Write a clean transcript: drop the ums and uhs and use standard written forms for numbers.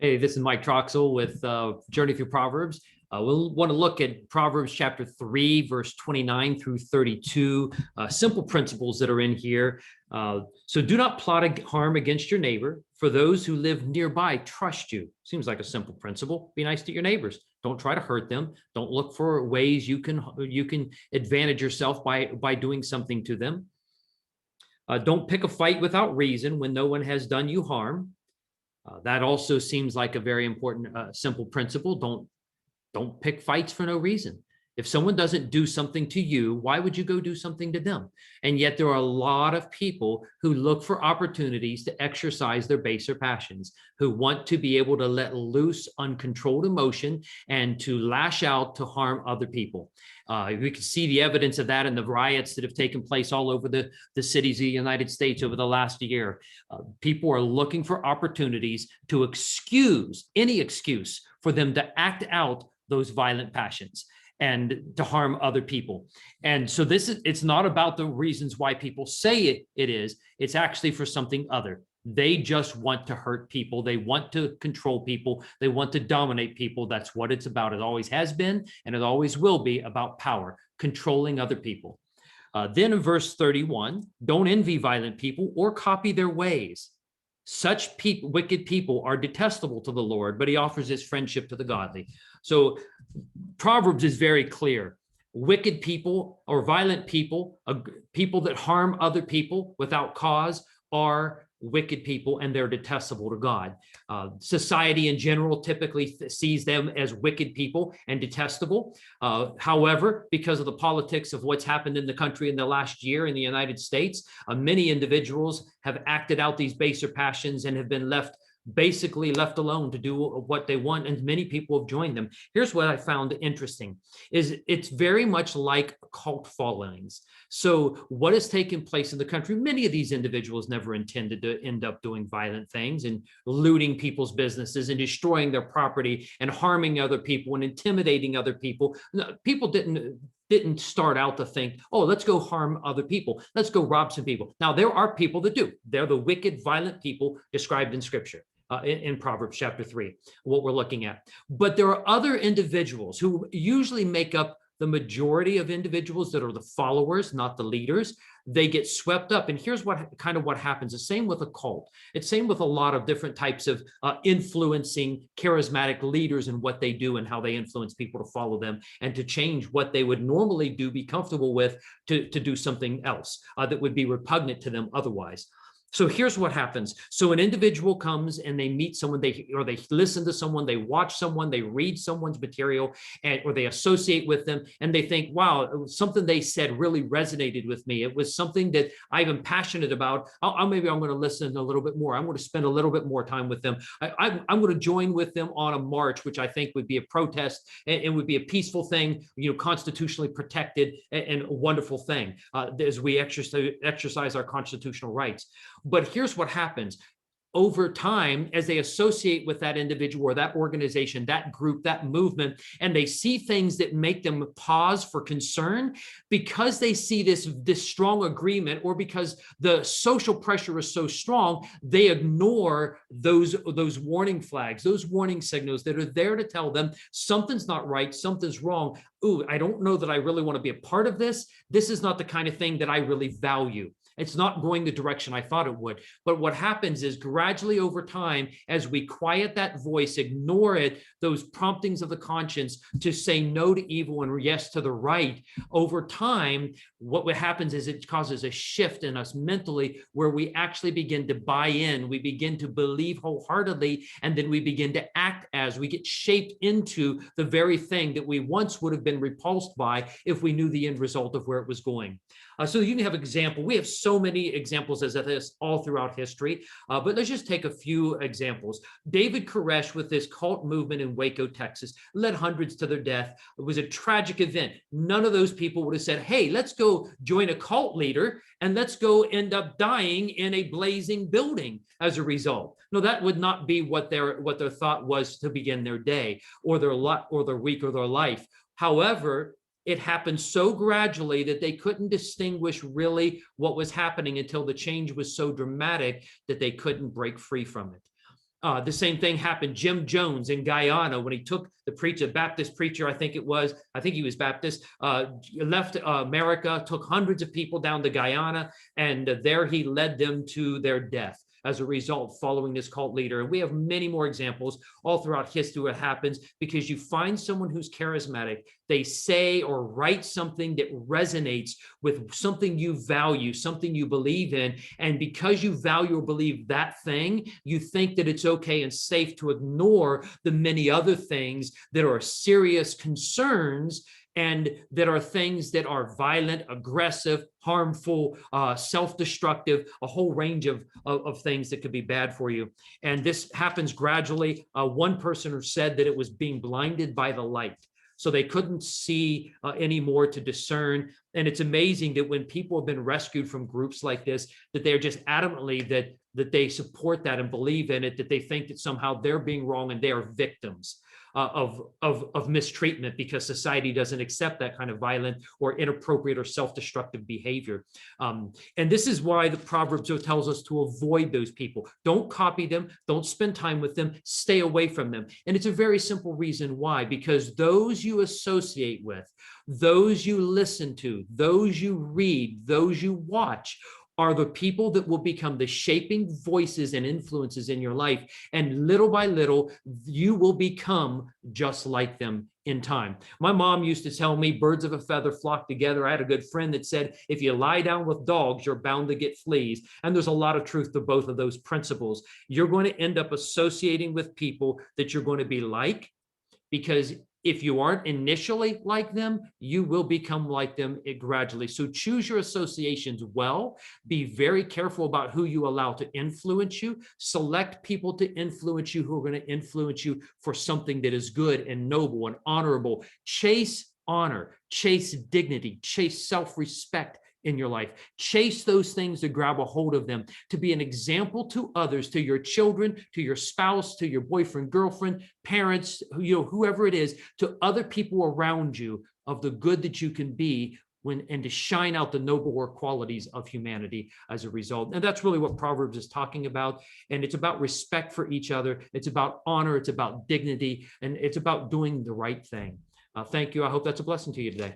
Hey, this is Mike Troxel with Journey Through Proverbs. We'll want to look at Proverbs chapter 3, verse 29 through 32, simple principles that are in here. So do not plot harm against your neighbor, for those who live nearby trust you. Seems like a simple principle. Be nice to your neighbors. Don't try to hurt them. Don't look for ways you can advantage yourself by doing something to them. Don't pick a fight without reason when no one has done you harm. That also seems like a very important, simple principle. Don't pick fights for no reason. If someone doesn't do something to you, why would you go do something to them? And yet there are a lot of people who look for opportunities to exercise their baser passions, who want to be able to let loose uncontrolled emotion and to lash out to harm other people. We can see the evidence of that in the riots that have taken place all over the cities of the United States over the last year. People are looking for opportunities to excuse any excuse for them to act out those violent passions and to harm other people. And so it's not about the reasons why people say it is, it's actually for something other. They just want to hurt people. They want to control people. They want to dominate people. That's what it's about. It always has been, and it always will be about power, controlling other people. Then in verse 31, don't envy violent people or copy their ways. Such wicked people are detestable to the Lord, but he offers his friendship to the godly. So Proverbs is very clear. Wicked people or violent people, people that harm other people without cause, are wicked people, and they're detestable to God. Society in general typically sees them as wicked people and detestable. However, because of the politics of what's happened in the country in the last year in the United States, many individuals have acted out these baser passions and have been basically left alone to do what they want, and many people have joined them. Here's what I found interesting is it's very much like cult followings. So what has taken place in the country, many of these individuals never intended to end up doing violent things and looting people's businesses and destroying their property and harming other people and intimidating other people. People didn't start out to think, oh, let's go harm other people. Let's go rob some people. Now, there are people that do. They're the wicked, violent people described in Scripture. In Proverbs chapter 3, what we're looking at. But there are other individuals who usually make up the majority of individuals that are the followers, not the leaders. They get swept up. And here's what happens. The same with a cult. It's same with a lot of different types of influencing charismatic leaders and what they do and how they influence people to follow them and to change what they would normally do, be comfortable with, to do something else that would be repugnant to them otherwise. So here's what happens. So an individual comes and they meet someone, they listen to someone, they watch someone, they read someone's material, or they associate with them, and they think, wow, something they said really resonated with me. It was something that I'm passionate about. Maybe I'm going to listen a little bit more. I'm going to spend a little bit more time with them. I'm going to join with them on a march, which I think would be a protest and would be a peaceful thing, constitutionally protected and a wonderful thing as we exercise our constitutional rights. But here's what happens. Over time, as they associate with that individual or that organization, that group, that movement, and they see things that make them pause for concern, because they see this strong agreement, or because the social pressure is so strong, they ignore those warning flags, those warning signals that are there to tell them something's not right, something's wrong. Ooh, I don't know that I really want to be a part of this. This is not the kind of thing that I really value. It's not going the direction I thought it would. But what happens is gradually over time, as we quiet that voice, ignore it, those promptings of the conscience to say no to evil and yes to the right, over time, what happens is it causes a shift in us mentally where we actually begin to buy in, we begin to believe wholeheartedly, and then we begin to act as we get shaped into the very thing that we once would have been repulsed by if we knew the end result of where it was going. So you can have example. We have so many examples as of this all throughout history, but let's just take a few examples. David Koresh, with this cult movement in Waco, Texas, led hundreds to their death. It was a tragic event. None of those people would have said, hey, let's go join a cult leader and let's go end up dying in a blazing building as a result. No, that would not be what their thought was to begin their day or their week or their life. However, it happened so gradually that they couldn't distinguish really what was happening until the change was so dramatic that they couldn't break free from it. The same thing happened. Jim Jones in Guyana, when he took the preacher, Baptist preacher, I think he was Baptist, left America, took hundreds of people down to Guyana, and there he led them to their death as a result, following this cult leader. And we have many more examples all throughout history what happens because you find someone who's charismatic. They say or write something that resonates with something you value, something you believe in. And because you value or believe that thing, you think that it's okay and safe to ignore the many other things that are serious concerns and that are things that are violent, aggressive, harmful, self-destructive, a whole range of things that could be bad for you. And this happens gradually. One person said that it was being blinded by the light. So they couldn't see anymore to discern. And it's amazing that when people have been rescued from groups like this, that they're just adamantly that they support that and believe in it, that they think that somehow they're being wrong and they are victims of mistreatment because society doesn't accept that kind of violent or inappropriate or self-destructive behavior. And this is why the Proverbs tells us to avoid those people. Don't copy them. Don't spend time with them. Stay away from them. And it's a very simple reason why, because those you associate with, those you listen to, those you read, those you watch are the people that will become the shaping voices and influences in your life. And little by little, you will become just like them in time. My mom used to tell me birds of a feather flock together. I had a good friend that said, if you lie down with dogs, you're bound to get fleas. And there's a lot of truth to both of those principles. You're going to end up associating with people that you're going to be like, because if you aren't initially like them, you will become like them gradually. So choose your associations well. Be very careful about who you allow to influence you. Select people to influence you who are going to influence you for something that is good and noble and honorable. Chase honor, chase dignity, chase self-respect in your life. Chase those things to grab a hold of them, to be an example to others, to your children, to your spouse, to your boyfriend, girlfriend, parents, whoever it is, to other people around you of the good that you can be and to shine out the nobler qualities of humanity as a result. And that's really what Proverbs is talking about. And it's about respect for each other. It's about honor. It's about dignity. And it's about doing the right thing. Thank you. I hope that's a blessing to you today.